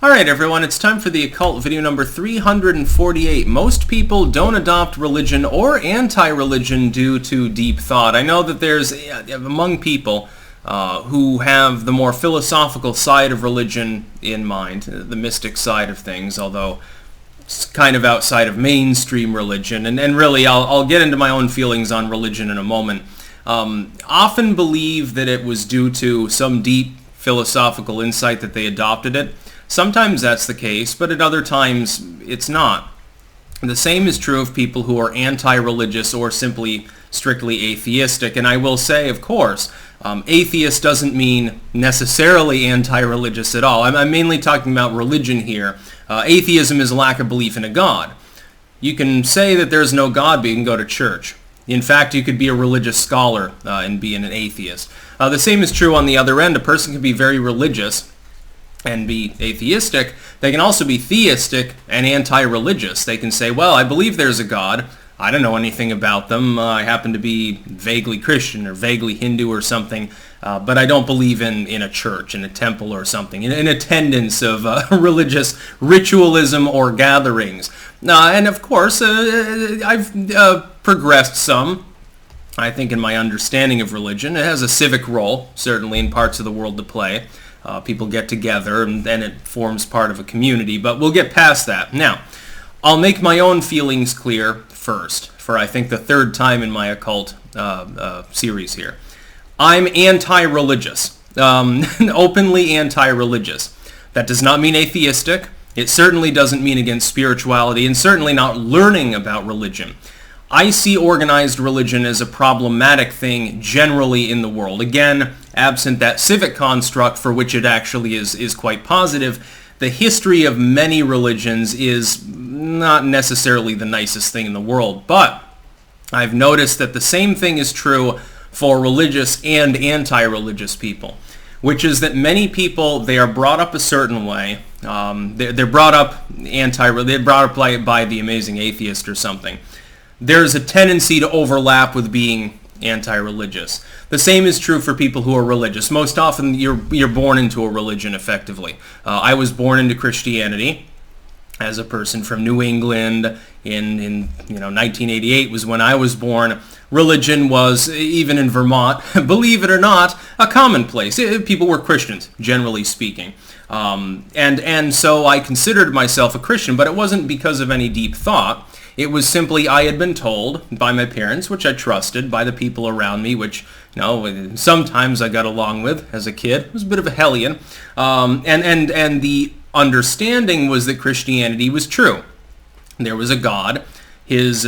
Alright everyone, it's time for the Occult video number 348. Most people don't adopt religion or anti-religion due to deep thought. I know that there's, among people who have the more philosophical side of religion in mind, the mystic side of things, although it's kind of outside of mainstream religion, and really I'll get into my own feelings on religion in a moment. Often believe that it was due to some deep philosophical insight that they adopted it. Sometimes that's the case, but at other times it's not. The same is true of people who are anti-religious or simply strictly atheistic. And I will say, of course, atheist doesn't mean necessarily anti-religious at all. I'm mainly talking about religion here. Atheism is a lack of belief in a God. You can say that there's no God, but you can go to church. In fact, you could be a religious scholar and be an atheist. The same is true on the other end. A person can be very religious and be atheistic. They can also be theistic and anti-religious. They can say, well, I believe there's a God. I don't know anything about them. I happen to be vaguely Christian or vaguely Hindu or something, but I don't believe in a church, in a temple or something, in attendance of religious ritualism or gatherings. And of course, I've progressed some, I think, in my understanding of religion. It has a civic role, certainly in parts of the world, to play. People get together and then it forms part of a community, but we'll get past that. Now, I'll make my own feelings clear first, for I think the third time in my occult series here. I'm anti-religious, openly anti-religious. That does not mean atheistic. It certainly doesn't mean against spirituality, and certainly not learning about religion. I see organized religion as a problematic thing generally in the world. Again, absent that civic construct for which it actually is quite positive, the history of many religions is not necessarily the nicest thing in the world. But I've noticed that the same thing is true for religious and anti-religious people, which is that many people, they are brought up a certain way. They're brought up by the amazing atheist or something. There's a tendency to overlap with being anti-religious. The same is true for people who are religious. Most often you're born into a religion effectively. I was born into Christianity as a person from New England in 1988 was when I was born. Religion was, even in Vermont, believe it or not, a commonplace. People were Christians, generally speaking. And so I considered myself a Christian, but it wasn't because of any deep thought. It was simply I had been told by my parents, which I trusted, by the people around me, which sometimes I got along with as a kid. It was a bit of a hellion. And the understanding was that Christianity was true. There was a God. His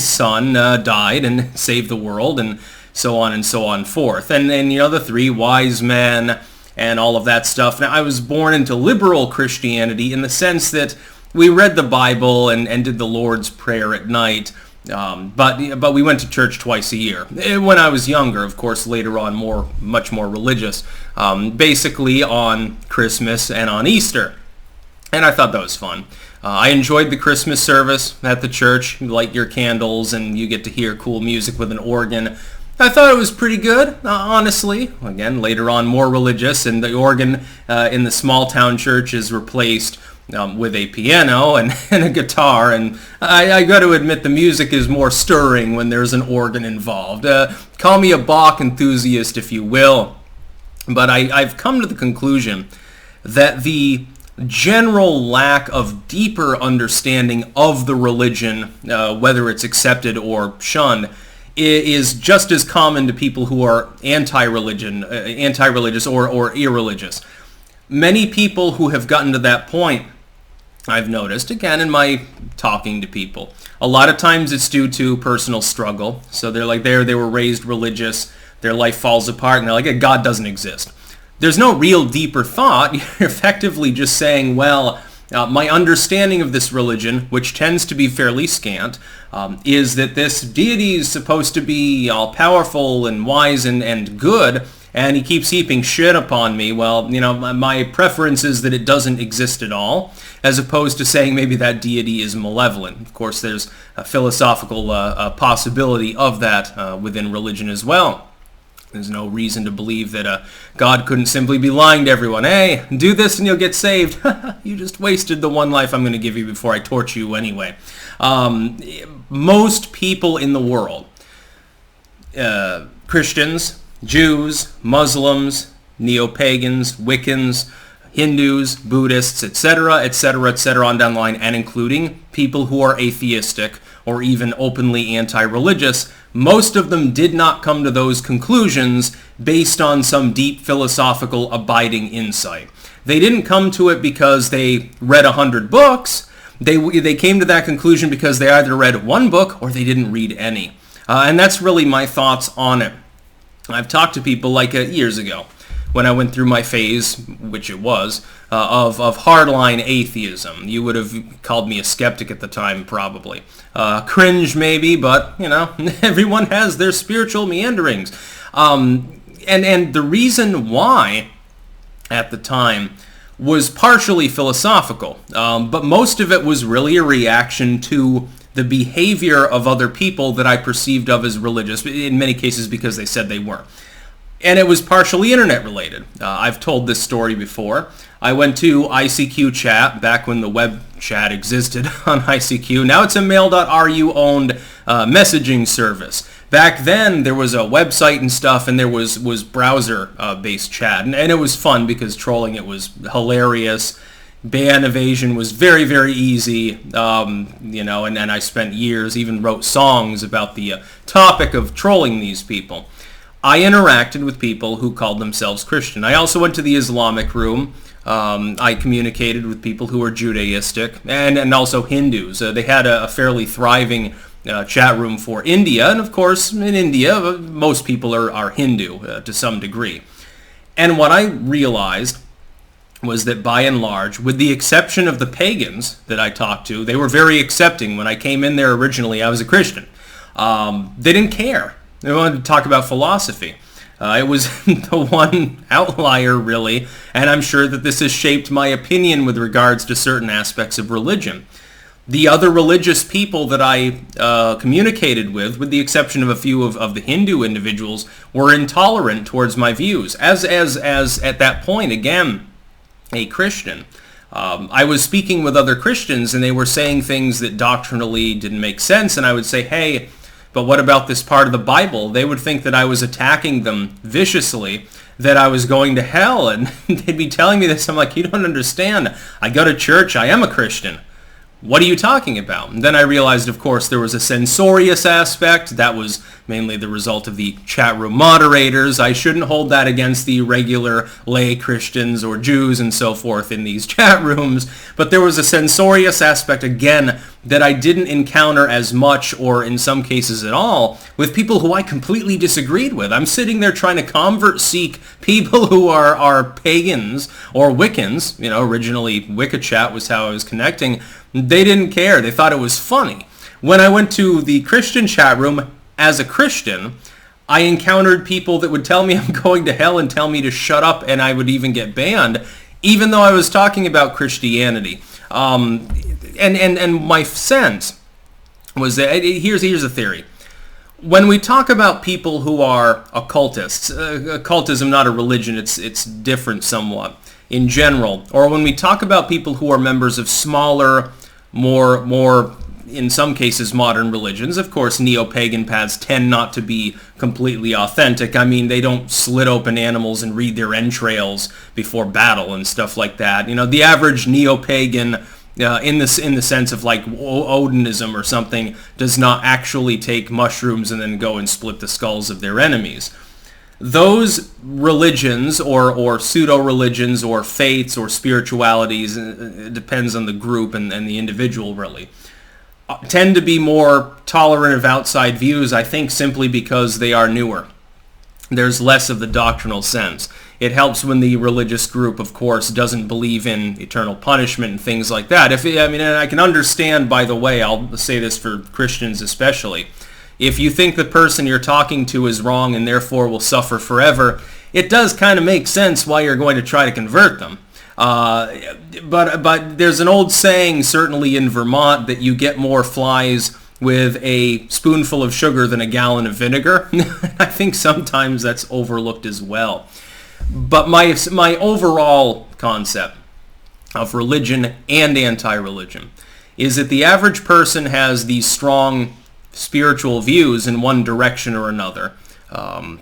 son died and saved the world, and so on forth. And the three wise men and all of that stuff. Now, I was born into liberal Christianity in the sense that we read the Bible and did the Lord's Prayer at night, but we went to church twice a year. When I was younger, of course, later on much more religious, basically on Christmas and on Easter. And I thought that was fun. I enjoyed the Christmas service at the church. You light your candles and you get to hear cool music with an organ. I thought it was pretty good, honestly. Again, later on more religious, and the organ in the small town church is replaced with a piano and a guitar, and I got to admit the music is more stirring when there's an organ involved. Call me a Bach enthusiast if you will, but I've come to the conclusion that the general lack of deeper understanding of the religion, whether it's accepted or shunned, is just as common to people who are anti-religious or irreligious. Many people who have gotten to that point, I've noticed, again, in my talking to people, a lot of times it's due to personal struggle. So they're like, they were raised religious, their life falls apart, and they're like, God doesn't exist. There's no real deeper thought. You're effectively just saying, well, my understanding of this religion, which tends to be fairly scant, is that this deity is supposed to be all-powerful and wise and good, and he keeps heaping shit upon me. Well, my preference is that it doesn't exist at all, as opposed to saying maybe that deity is malevolent. Of course, there's a philosophical possibility of that within religion as well. There's no reason to believe that God couldn't simply be lying to everyone. Hey, do this and you'll get saved. You just wasted the one life I'm going to give you before I torture you anyway. Most people in the world, Christians, Jews, Muslims, neo-pagans, Wiccans, Hindus, Buddhists, etc., etc., etc., on down the line, and including people who are atheistic or even openly anti-religious, most of them did not come to those conclusions based on some deep philosophical abiding insight. They didn't come to it because they read 100 books. They came to that conclusion because they either read one book or they didn't read any. And that's really my thoughts on it. I've talked to people like years ago when I went through my phase, which it was, of hardline atheism. You would have called me a skeptic at the time, probably. Cringe, maybe, but, you know, everyone has their spiritual meanderings. And the reason why, at the time, was partially philosophical, but most of it was really a reaction to the behavior of other people that I perceived of as religious, in many cases because they said they weren't. And it was partially internet related. I've told this story before. I went to ICQ chat back when the web chat existed on ICQ. Now it's a mail.ru owned messaging service. Back then there was a website and stuff, and there was browser based chat. And it was fun because trolling it was hilarious. Ban evasion was very, very easy, you know, and I spent years, even wrote songs about the topic of trolling these people. I interacted with people who called themselves Christian. I also went to the Islamic room. I communicated with people who were Judaistic and also Hindus. They had a fairly thriving chat room for India. And of course, in India, most people are Hindu to some degree. And what I realized was that by and large, with the exception of the pagans that I talked to, they were very accepting. When I came in there originally, I was a Christian. They didn't care. They wanted to talk about philosophy. It was the one outlier, really, and I'm sure that this has shaped my opinion with regards to certain aspects of religion. The other religious people that I communicated with the exception of a few of the Hindu individuals, were intolerant towards my views. As at that point, again, a Christian. I was speaking with other Christians, and they were saying things that doctrinally didn't make sense, and I would say, hey, but what about this part of the Bible? They would think that I was attacking them viciously, that I was going to hell, and they'd be telling me this. I'm like, you don't understand. I go to church. I am a Christian. What are you talking about? And then I realized, of course, there was a censorious aspect. That was mainly the result of the chat room moderators. I shouldn't hold that against the regular lay Christians or Jews and so forth in these chat rooms. But there was a censorious aspect, again, that I didn't encounter as much, or in some cases at all, with people who I completely disagreed with. I'm sitting there trying to convert-seek people who are pagans or Wiccans. You know, originally Wicca chat was how I was connecting. They didn't care. They thought it was funny. When I went to the Christian chat room as a Christian, I encountered people that would tell me I'm going to hell and tell me to shut up, and I would even get banned, even though I was talking about Christianity. And my sense was that, here's the theory. When we talk about people who are occultists, occultism, not a religion, it's different somewhat in general, or when we talk about people who are members of smaller, more in some cases modern religions, of course neo-pagan paths tend not to be completely authentic. I mean, they don't slit open animals and read their entrails before battle and stuff like that. You know, the average neo-pagan in the sense of like Odinism or something does not actually take mushrooms and then go and split the skulls of their enemies. Those religions or pseudo-religions or faiths or spiritualities, it depends on the group and the individual really, tend to be more tolerant of outside views, I think simply because they are newer. There's less of the doctrinal sense. It helps when the religious group, of course, doesn't believe in eternal punishment and things like that. And I can understand, by the way, I'll say this for Christians especially, if you think the person you're talking to is wrong and therefore will suffer forever, it does kind of make sense why you're going to try to convert them. But there's an old saying, certainly in Vermont, that you get more flies with a spoonful of sugar than a gallon of vinegar. I think sometimes that's overlooked as well. But my overall concept of religion and anti-religion is that the average person has these strong spiritual views in one direction or another,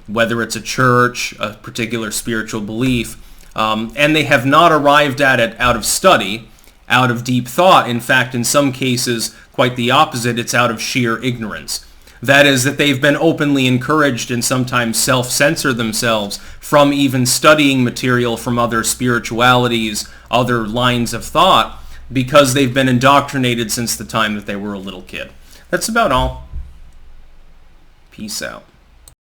whether it's a church, a particular spiritual belief, and they have not arrived at it out of study, out of deep thought. In fact, in some cases, quite the opposite, it's out of sheer ignorance. That is, that they've been openly encouraged and sometimes self-censor themselves from even studying material from other spiritualities, other lines of thought, because they've been indoctrinated since the time that they were a little kid. That's about all. Peace out.